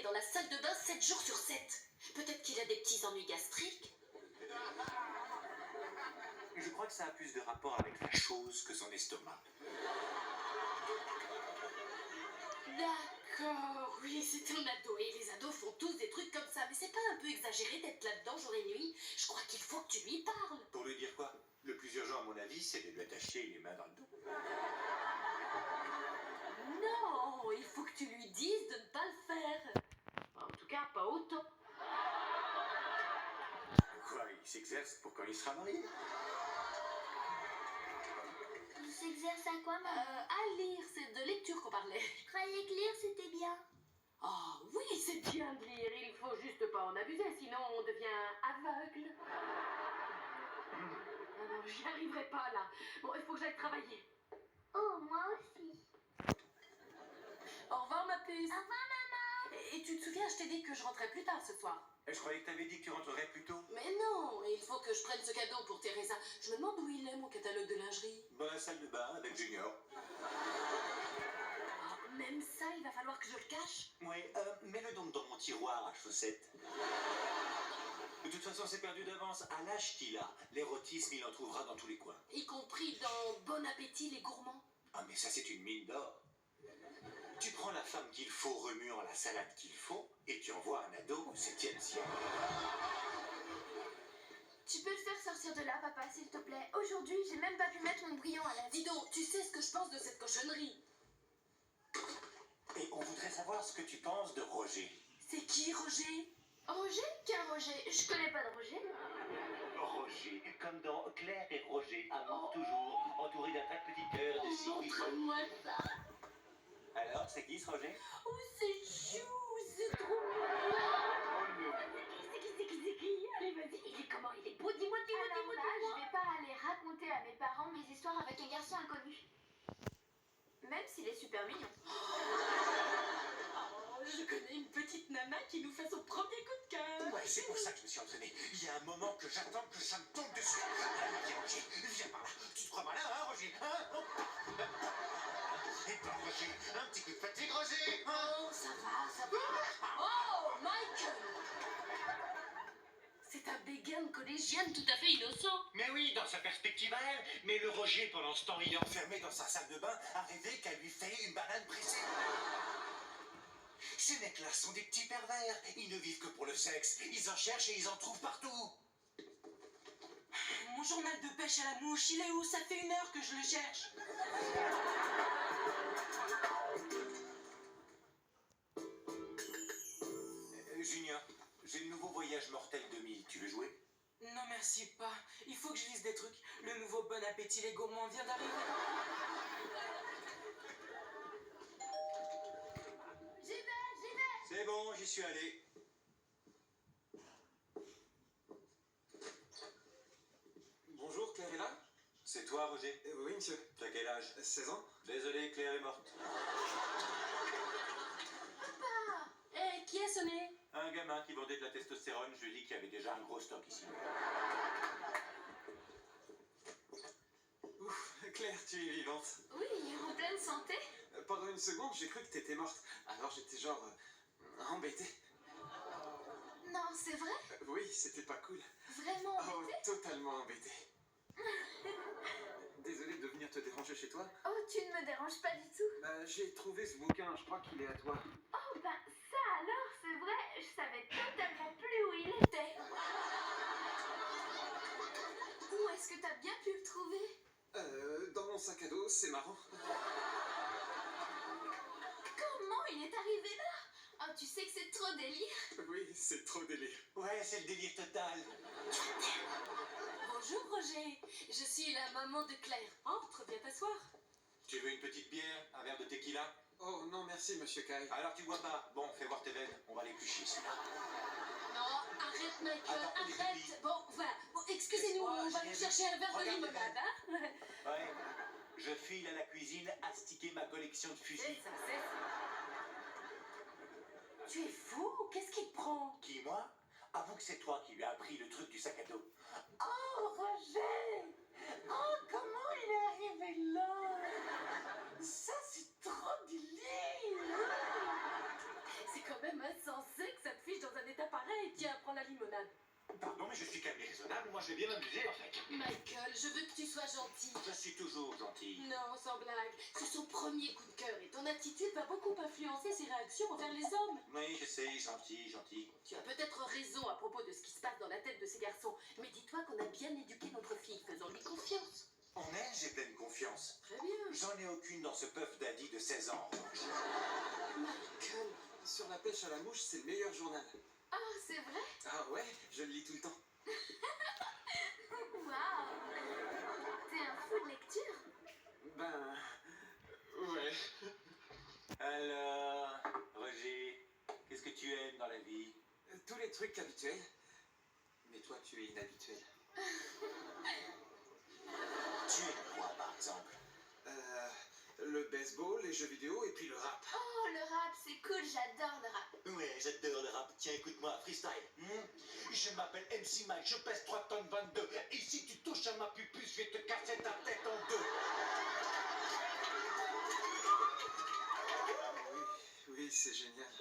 est dans la salle de bain 7 jours sur 7. Peut-être qu'il a des petits ennuis gastriques. Je crois que ça a plus de rapport avec la chose que son estomac. D'accord, oui, c'est un ado. Et les ados font tous des trucs comme ça. Mais c'est pas un peu exagéré d'être là-dedans jour et nuit? Je crois qu'il faut que tu lui parles. Pour lui dire quoi? Le plus urgent, à mon avis, c'est de lui attacher les mains dans le dos. Non, il faut que tu lui dises de ne pas le faire. En tout cas, pas autant. Quoi, il s'exerce pour quand il sera marié? Il s'exerce à quoi, maman? À lire, c'est de lecture qu'on parlait. Je croyais que lire, c'était bien. Oh oui, c'est bien de lire. Il faut juste pas en abuser, sinon on devient aveugle. Ah non, j'y arriverai pas là. Bon, il faut que j'aille travailler. Oh, moi aussi. Au revoir, ma puce. Au revoir, maman. Et tu te souviens, je t'ai dit que je rentrais plus tard ce soir. Je croyais que t'avais dit que tu rentrerais plus tôt. Mais non, il faut que je prenne ce cadeau pour Teresa. Je me demande où il est, mon catalogue de lingerie. Dans la salle de bain avec Junior. Oh, même ça, il va falloir que je le cache. Oui, mets-le donc dans mon tiroir à chaussettes. De toute façon, c'est perdu d'avance. À l'âge qu'il a, l'érotisme, il en trouvera dans tous les coins. Y compris dans Bon Appétit, les gourmands. Ah, mais ça, c'est une mine d'or. Tu prends la femme qu'il faut remuant la salade qu'il faut et tu envoies un ado au 7e ciel. Tu peux le faire sortir de là, papa, s'il te plaît. Aujourd'hui, j'ai même pas pu mettre mon brillant à la vie. Dis donc, tu sais ce que je pense de cette cochonnerie? Et on voudrait savoir ce que tu penses de Roger. C'est qui, Roger? Roger? Quel Roger? Je connais pas de Roger. Roger, comme dans Claire et Roger, amour toujours, entouré d'un tas de petits cœurs de cire. Montre-moi ça. Alors, c'est qui ce Roger? Oh, c'est chou, c'est trop mignon. C'est qui? Allez, vas-y, il est comment? Il est beau, dis-moi. Alors là, je vais pas aller raconter à mes parents mes histoires avec un garçon inconnu. Même s'il est super mignon. Oh, je connais une petite nana qui nous fait son premier coup de cœur. Ouais, c'est pour ça que je me suis entraîné. Il y a un moment que j'attends que ça me tombe dessus. Allez, Roger, viens par là. Tu te crois malin, hein, Roger, hein? Et pas Roger, un petit coup de fatigue, Roger, hein? Oh, ça va. Oh, Michael! C'est un béguin collégien tout à fait innocent. Mais oui, dans sa perspective à elle. Mais le Roger, pendant ce temps, il est enfermé dans sa salle de bain à rêver qu'elle lui fait une banane pressée. Ces mecs-là sont des petits pervers. Ils ne vivent que pour le sexe. Ils en cherchent et ils en trouvent partout. Mon journal de pêche à la mouche, il est où? Ça fait 1 heure que je le cherche. Junior, j'ai le nouveau Voyage Mortel 2000. Tu veux jouer? Non, merci pas. Il faut que je lise des trucs. Le nouveau Bon Appétit, les gourmands vient d'arriver. J'y vais. C'est bon, j'y suis allé. Bonjour, Claire est là? C'est toi, Roger? Oui, monsieur. T'as quel âge? 16 ans? Désolé, Claire est morte. Hé, qui a sonné? Un gamin qui vendait de la testostérone, je lui ai dit qu'il y avait déjà un gros stock ici. Ouf, Claire, tu es vivante. Oui, en pleine santé. Pendant une seconde, j'ai cru que t'étais morte. Alors j'étais genre... embêté. Non, c'est vrai? Oui, c'était pas cool. Vraiment Oh, embêté? totalement embêté. Désolé de venir te déranger chez toi. Oh, tu ne me déranges pas du tout. J'ai trouvé ce bouquin, je crois qu'il est à toi. Oh, ben ça alors, c'est vrai, je savais totalement plus où il était. Où est-ce que t'as bien pu le trouver? Dans mon sac à dos, c'est marrant. Comment il est arrivé là? Oh, tu sais que c'est trop délire. Oui, c'est trop délire. Ouais, c'est le délire total. Bonjour, Roger. Je suis la maman de Claire. Entre, viens t'asseoir. Tu veux une petite bière? Un verre de tequila? Oh non, merci, monsieur Kai. Alors tu bois pas? Bon, fais voir tes veines. On va l'éplucher, celui-là. Non, arrête, Michael, Attends, on est arrête. pris. Bon, voilà. Bon, excusez-nous, Laisse-moi, on va j'ai nous vu. chercher un verre de Regarde les limonade, hein? Ouais. Je file à la cuisine astiquer ma collection de C'est fusils. ça, c'est ça. Tu es fou? Qu'est-ce qui te prend? Qui, moi? Avoue que c'est toi qui lui as appris le truc du sac à dos. Oh, Roger! Oh, comment il est arrivé là? Ça, c'est trop délire! C'est quand même insensé. Tiens, prends la limonade. Pardon, mais je suis calme et raisonnable. Moi, je vais bien m'amuser, en fait. Michael, je veux que tu sois gentil. Je suis toujours gentil. Non, sans blague. C'est son premier coup de cœur et ton attitude va beaucoup influencer ses réactions envers les hommes. Oui, je sais, gentil, gentil. Tu as peut-être raison à propos de ce qui se passe dans la tête de ces garçons, mais dis-toi qu'on a bien éduqué notre fille, faisons-lui confiance. En elle, j'ai pleine confiance. Très bien. J'en ai aucune dans ce puff daddy de 16 ans. Michael. Sur la pêche à la mouche, c'est le meilleur journal. Ah, c'est vrai? Ah ouais, je le lis tout le temps. Waouh! T'es un fou de lecture? Ben... ouais. Alors, Roger, qu'est-ce que tu aimes dans la vie? Tous les trucs habituels. Mais toi, tu es inhabituel. Tu aimes quoi, par exemple? Le baseball, les jeux vidéo et puis le rap. Oh, le rap, c'est cool, j'adore le rap. Ouais, j'adore le rap. Tiens, écoute-moi, freestyle. Je m'appelle MC Mike, je pèse 3 tonnes 22. Et si tu touches à ma pupus, je vais te casser ta tête en deux. Oui, oui, c'est génial.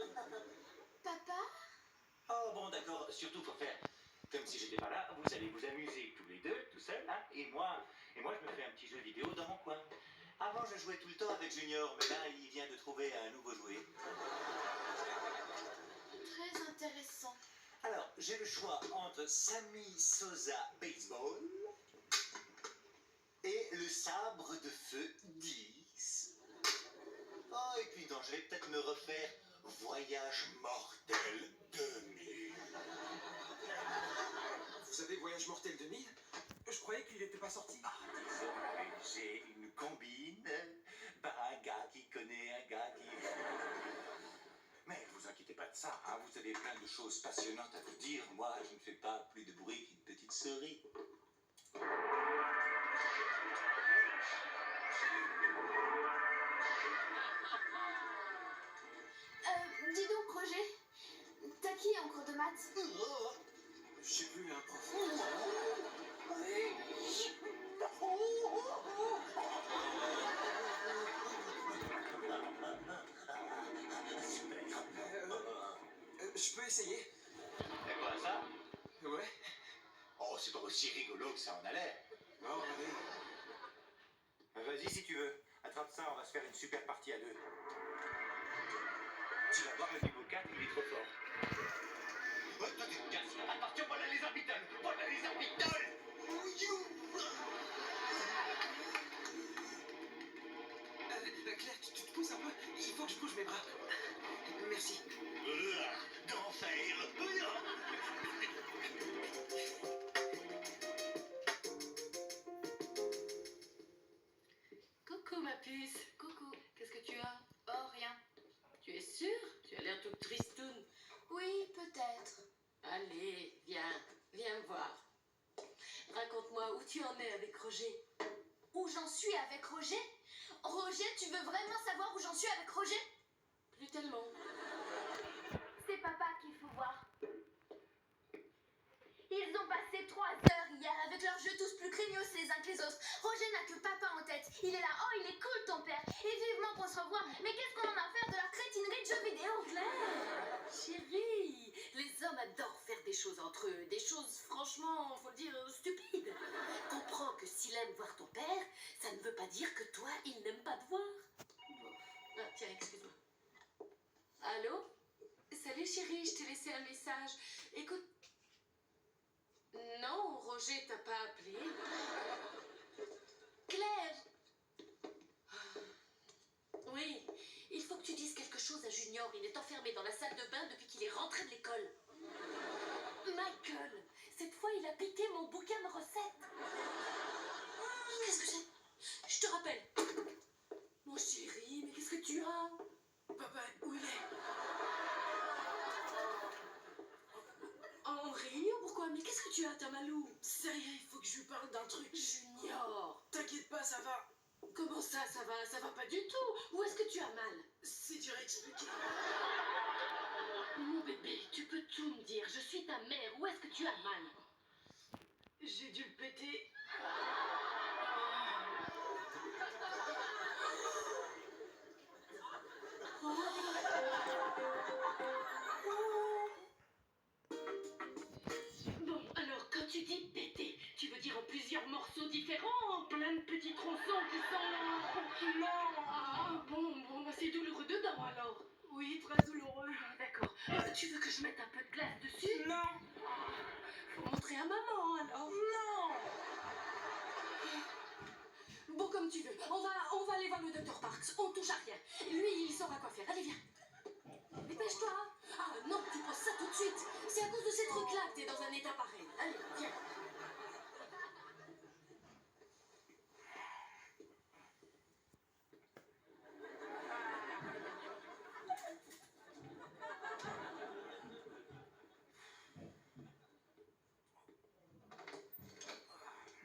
Papa? Oh bon, d'accord, surtout pour faire comme si j'étais pas là. Vous allez vous amuser tous les deux, tout seul, hein, et moi, je me fais un petit jeu vidéo dans mon coin. Avant, je jouais tout le temps avec Junior, mais là, il vient de trouver un nouveau jouet. Très intéressant. Alors, j'ai le choix entre Sammy Sosa Baseball et le sabre de feu 10. Oh, et puis non, je vais peut-être me refaire Voyage mortel 2000. Vous avez Voyage mortel 2000? Je croyais qu'il n'était pas sorti. Ah, désolé, j'ai une combine par un gars qui connaît un gars qui... Mais vous inquiétez pas de ça, hein, vous avez plein de choses passionnantes à vous dire. Moi, je ne fais pas plus de bruit qu'une petite souris. Dis donc, Roger, t'as qui en cours de maths? Je sais plus, un prof. Je peux essayer? C'est quoi ça? Ouais. Oh, c'est pas aussi rigolo que ça en a l'air. Bon, allez. Vas-y si tu veux. Attrape ça, on va se faire une super partie à deux. Tu vas voir le niveau 4, il est trop fort. Oh, toi tu te casses. Attention, voilà les habitants. Voilà les habitants. Claire, tu te pousses un peu? Il faut que je bouge mes bras. Merci. D'enfer. Coucou ma puce. Coucou. Qu'est-ce que tu as? Oh, rien. Tu es sûre? Tu as l'air toute tristoune. Oui, peut-être. Allez, viens me voir. Raconte-moi où tu en es avec Roger. Où j'en suis avec Roger? Roger, tu veux vraiment savoir où j'en suis avec Roger? Plus tellement. C'est papa qu'il faut voir. Ils ont passé 3 heures hier avec leurs jeux tous plus craignos les uns que les autres. Roger n'a que papa en tête. Il est là, oh il est cool ton père. Et vivement qu'on se revoie. Mais qu'est-ce qu'on en a à faire de leur crétinerie de jeux vidéo? Claire, chérie, les hommes adorent faire des choses entre eux. Des choses, franchement, faut le dire, stupides. Comprends que s'il aime voir ton père, ça ne veut pas dire que toi, il n'aime pas te voir. Bon. Ah, tiens, excuse-moi. Allô? Salut chérie, je t'ai laissé un message. Écoute... Non, Roger t'a pas appelé. Claire! Oui, il faut que tu dises quelque chose à Junior. Il est enfermé dans la salle de bain depuis qu'il est rentré de l'école. Michael, cette fois il a piqué mon bouquin de recettes. Qu'est-ce que c'est? Je te rappelle. Mon chéri, mais qu'est-ce que tu as? Papa, où il est? En réunion, pourquoi? Mais qu'est-ce que tu as, Tamalou? Sérieux, il faut que je lui parle d'un truc. Junior, T'inquiète pas, ça va. comment ça va? Ça va pas du tout. Où est-ce que tu as mal? C'est dur à expliquer. Mon bébé, tu peux tout me dire. Je suis ta mère. Où est-ce que tu as mal? J'ai dû le péter. plusieurs morceaux différents, plein de petits tronçons qui sont... Non. Ah, bon, bah, c'est douloureux dedans alors. Oui, très douloureux. Ah, d'accord. Tu veux que je mette un peu de glace dessus? Non. Faut montrer à maman alors. Non. Bon, comme tu veux. On va aller voir le docteur Parks. On touche à rien. Lui, il saura quoi faire. Allez, viens. Dépêche-toi. Ah non, tu poses ça tout de suite. C'est à cause de ces trucs-là que t'es dans un état pareil. Allez, viens.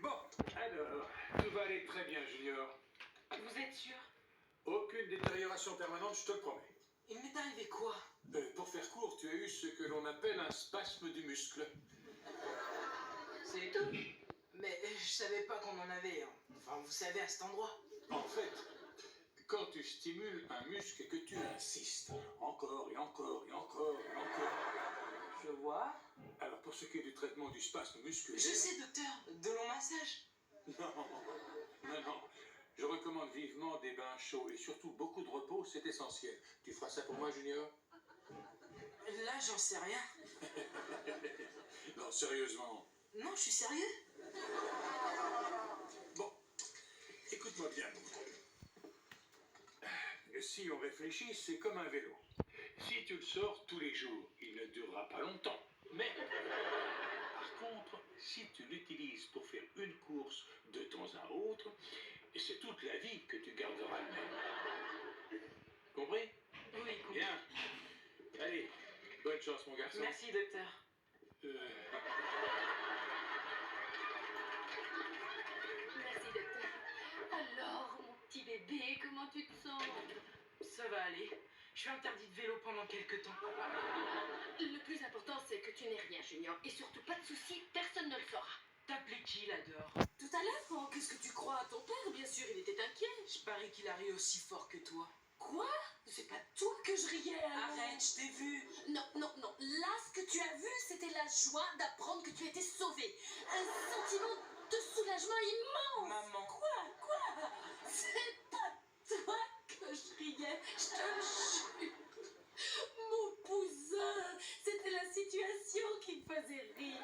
Bon, alors, tout va aller très bien, Junior. Vous êtes sûr? Aucune détérioration permanente, je te le promets. Il m'est arrivé quoi? Pour faire court, tu as eu ce que l'on appelle un spasme du muscle. C'est tout. Mais je savais pas qu'on en avait. Hein. Enfin, vous savez, à cet endroit. En fait, quand tu stimules un muscle et que tu insistes encore et encore et encore et encore. Je vois. Alors, pour ce qui est du traitement du spasme musculaire... Je sais, docteur. De long massage. Non. Je recommande vivement des bains chauds et surtout beaucoup de repos, c'est essentiel. Tu feras ça pour moi, Junior? Là, j'en sais rien. Non, sérieusement. Non, je suis sérieux. Bon, écoute-moi bien. Si on réfléchit, c'est comme un vélo. Si tu le sors tous les jours, il ne durera pas longtemps. Mais, par contre, si tu l'utilises pour faire une course de temps à autre, c'est toute la vie que tu garderas le même. Compris? Oui, compris. Bien. Allez, bonne chance, mon garçon. Merci, docteur. Merci, docteur. Alors, mon petit bébé, comment tu te sens? Ça va aller. Je suis interdit de vélo pendant quelques temps. Le plus important, c'est que tu n'aies rien, Junior. Et surtout, pas de soucis, personne ne le saura. T'appelais qui, là, dehors? Tout à l'heure, oh, qu'est-ce que tu crois à ton père? Bien sûr, il était inquiet. Je parie qu'il a ri aussi fort que toi. Quoi? C'est pas de toi que je riais, alors. Arrête, je t'ai vu. Non. Là, ce que tu as vu, c'était la joie d'apprendre que tu étais sauvé. Un sentiment de soulagement immense. Maman. Quoi? C'est pas toi que je riais, je te le jure. Mon cousin, c'était la situation qui me faisait rire.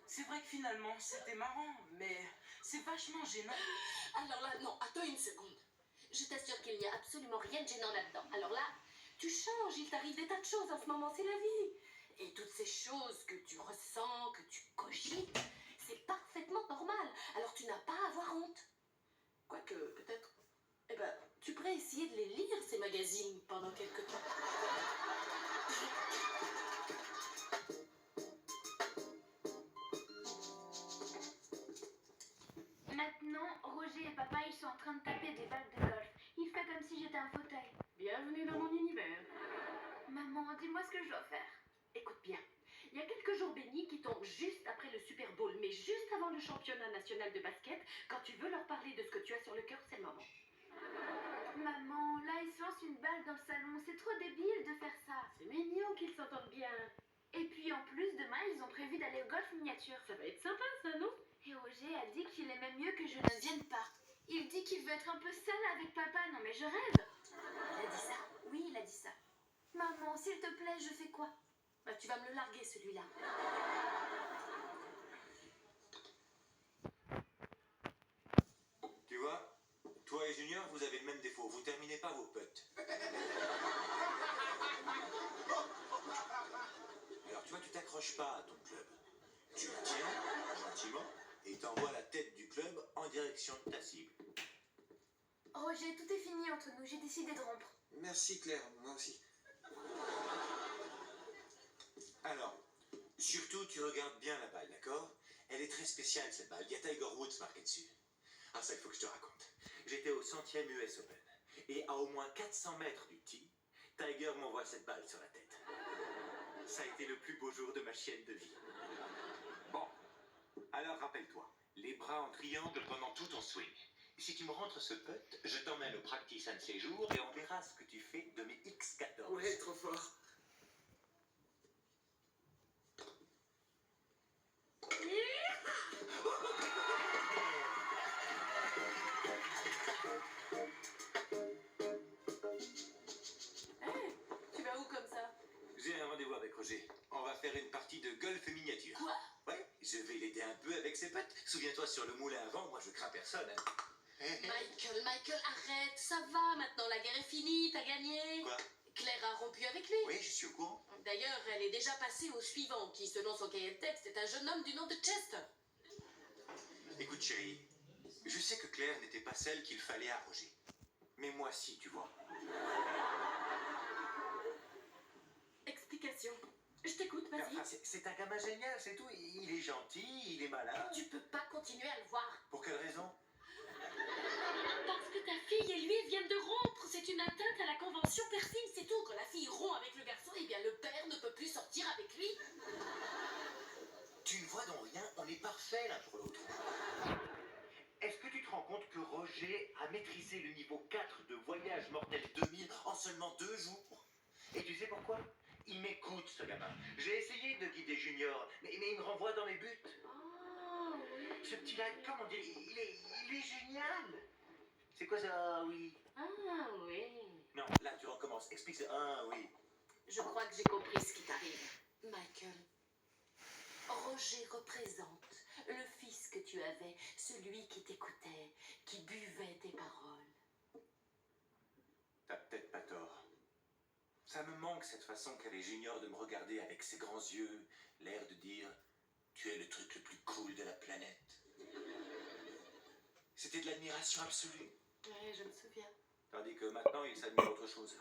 C'est vrai que finalement, c'était marrant, mais c'est vachement gênant. Alors là, non, attends une seconde. Je t'assure qu'il n'y a absolument rien de gênant là-dedans. Alors là, tu changes, il t'arrive des tas de choses en ce moment, c'est la vie. Et toutes ces choses que tu ressens, que tu cogites, c'est parfaitement normal. Alors tu n'as pas à avoir honte. Quoique, peut-être, tu pourrais essayer de les lire, ces magazines, pendant quelque temps. Maintenant, Roger et papa, ils sont en train de taper des balles de golf. Il fait comme si j'étais un fauteuil. Bienvenue dans mon univers. Maman, dis-moi ce que je dois faire. Écoute bien, il y a quelques jours bénis qui tombent juste après le Super Bowl, mais juste avant le championnat national de basket. Quand tu veux leur parler de ce que tu as sur le cœur, c'est le moment. Maman, là, ils se lancent une balle dans le salon. C'est trop débile de faire ça. C'est mignon qu'ils s'entendent bien. Et puis en plus, demain, ils ont prévu d'aller au golf miniature. Ça va être sympa, ça, non? Et Roger a dit qu'il aimait mieux que je ne vienne pas. Il dit qu'il veut être un peu seul avec papa. Non mais je rêve. Il a dit ça? Oui, il a dit ça. Maman, s'il te plaît, je fais quoi? Bah, tu vas me le larguer, celui-là. Tu vois, toi et Junior, vous avez le même défaut. Vous terminez pas vos putts. Alors, tu vois, tu t'accroches pas à ton club. Tu le tiens, gentiment, et t'envoies la tête du club en direction de ta cible. Roger, tout est fini entre nous. J'ai décidé de rompre. Merci Claire, moi aussi. Alors, surtout tu regardes bien la balle, d'accord? Elle est très spéciale cette balle, il y a Tiger Woods marqué dessus. Ah ça il faut que je te raconte. J'étais au 100e US Open, et à au moins 400 mètres du tee, Tiger m'envoie cette balle sur la tête. Ça a été le plus beau jour de ma chienne de vie. Bon, alors rappelle-toi, les bras en triangle pendant tout ton swing. Si tu me rentres ce putt, je t'emmène au practice un de ces jours et on verra ce que tu fais de mes X14. Ouais, trop fort. ses potes. Souviens-toi, sur le moulin avant, moi je crains personne. Hein. Michael, arrête, ça va maintenant, la guerre est finie, t'as gagné. Quoi? Claire a rompu avec lui. Oui, je suis au courant. D'ailleurs, elle est déjà passée au suivant, qui, selon son cahier de texte, est un jeune homme du nom de Chester. Écoute, chérie, je sais que Claire n'était pas celle qu'il fallait à Roger. Mais moi, si, tu vois. Explication. Je t'écoute, vas-y. Enfin, c'est un gamin génial, c'est tout. Il est gentil, il est malin. Tu peux pas continuer à le voir. Pour quelle raison? Parce que ta fille et lui viennent de rompre. C'est une atteinte à la convention père-fille, c'est tout. Quand la fille rompt avec le garçon, eh bien le père ne peut plus sortir avec lui. Tu ne vois donc rien, on est parfaits l'un pour l'autre. Est-ce que tu te rends compte que Roger a maîtrisé le niveau 4 de Voyage Mortel 2000 en seulement 2 jours? Et tu sais pourquoi? Il m'écoute, ce gamin. J'ai essayé de guider Junior, mais il me renvoie dans les buts. Oh, oui. Ce petit-là, comment dire, il est génial. C'est quoi ça? Ah oui. Ah, oui. Non, là tu recommences. Explique ça. Ah oui. Je crois que j'ai compris ce qui t'arrive. Michael, Roger représente le fils que tu avais, celui qui t'écoutait, qui buvait tes paroles. T'as peut-être pas tort. Ça me manque cette façon qu'avait Junior de me regarder avec ses grands yeux, l'air de dire « Tu es le truc le plus cool de la planète ». C'était de l'admiration absolue. Ouais, je me souviens. Tandis que maintenant, il s'admire autre chose.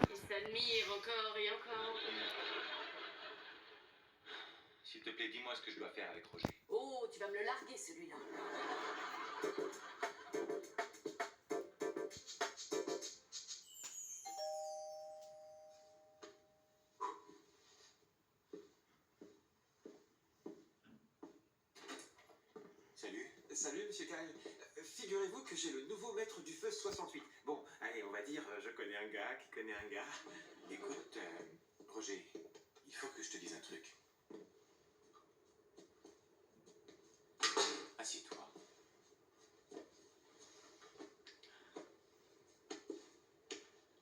Il s'admire encore et encore. S'il te plaît, dis-moi ce que je dois faire avec Roger. Oh, tu vas me le larguer celui-là. Salut. Salut, monsieur Kyle. Figurez-vous que j'ai le nouveau maître du feu 68. Bon, allez, on va dire, je connais un gars qui connaît un gars. Écoute, Roger, il faut que je te dise un truc. Assieds-toi.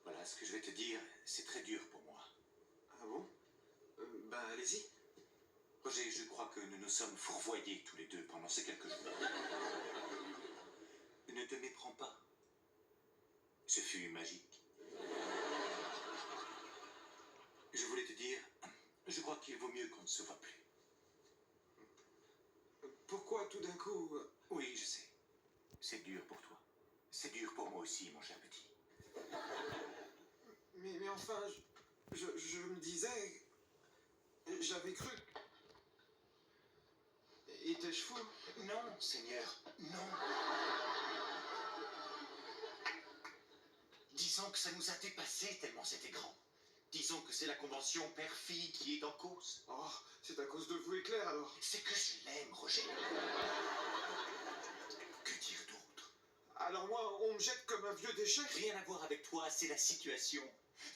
Voilà, ce que je vais te dire, c'est très dur pour moi. Ah bon? Ben, allez-y. Roger, je crois que nous nous sommes fourvoyés tous les deux pendant ces quelques jours. Ne te méprends pas. Ce fut magique. Je voulais te dire, je crois qu'il vaut mieux qu'on ne se voit plus. Pourquoi tout d'un coup... Oui, je sais. C'est dur pour toi. C'est dur pour moi aussi, mon cher petit. Mais enfin, je me disais... J'avais cru... Étais-je fou? Non, Seigneur, non. Disons que ça nous a dépassés tellement c'était grand. Disons que c'est la convention père-fille qui est en cause. Oh, c'est à cause de vous et Claire, alors. C'est que je l'aime, Roger. Que dire d'autre? Alors moi, on me jette comme un vieux déchet? Rien à voir avec toi, c'est la situation.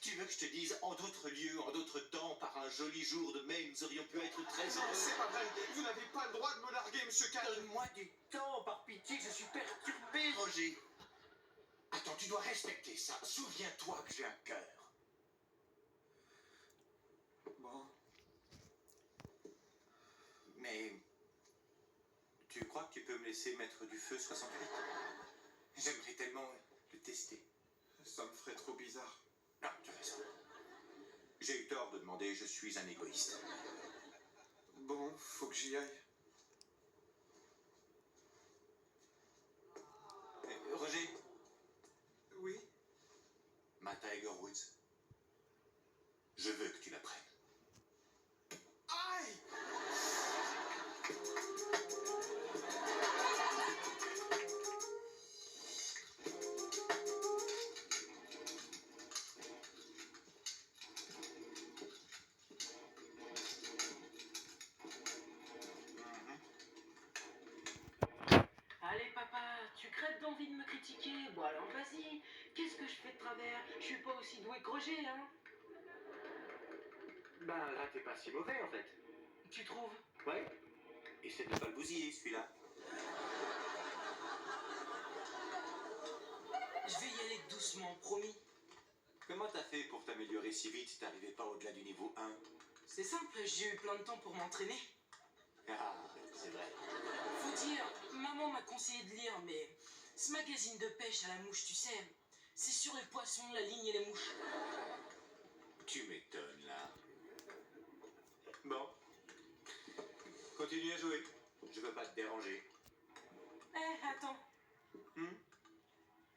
Tu veux que je te dise, en d'autres lieux, en d'autres temps, par un joli jour de mai, nous aurions pu être très Non, heureux. c'est pas vrai. Vous n'avez pas le droit de me larguer, monsieur Kyle. Donne-moi du temps, par pitié, je suis perturbé, Roger. Attends, tu dois respecter ça. Souviens-toi que j'ai un cœur. Bon, Mais... Tu crois que tu peux me laisser mettre du feu 68? J'aimerais tellement le tester. ça me ferait trop bizarre. Non, tu as raison. J'ai eu tort de demander, je suis un égoïste. Bon, faut que j'y aille. Roger, Oui? ma Tiger Woods, je veux que tu la prennes. Aïe! Allez, papa, tu crèves d'envie de me critiquer. Bon, alors vas-y. Qu'est-ce que je fais de travers? Je suis pas aussi doué que Roger, hein. Ben là, t'es pas si mauvais en fait. Tu trouves? Ouais. Essaie de pas le bousiller celui-là. Je vais y aller doucement, promis. Comment t'as fait pour t'améliorer si vite? T'arrivais pas au-delà du niveau 1? C'est simple, j'ai eu plein de temps pour m'entraîner. Ah, c'est Maman m'a conseillé de lire, mais ce magazine de pêche à la mouche, tu sais, c'est sur les poissons, la ligne et les mouches. Tu m'étonnes, là. Bon. Continue à jouer. Je veux pas te déranger. Eh, attends.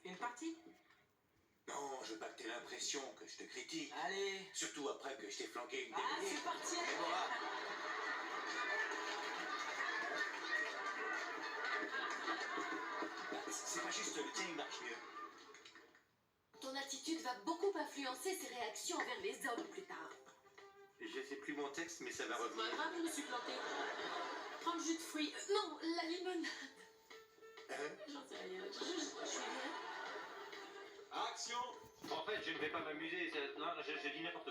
Une partie? Non, je veux pas que t'aies l'impression que je te critique. Allez. Surtout après que je t'ai flanqué une Ah, dégainée. c'est parti. Déborah. C'est pas juste le tien, il marche mieux. Ton attitude va beaucoup influencer ses réactions envers les hommes plus tard. Je sais plus mon texte, mais ça va C'est pas revenir. grave, je me suis plantée. Prends le jus de fruits. Non, la limonade. J'en sais rien. Je suis bien. Action! En fait, je ne vais pas m'amuser. Non, je dis n'importe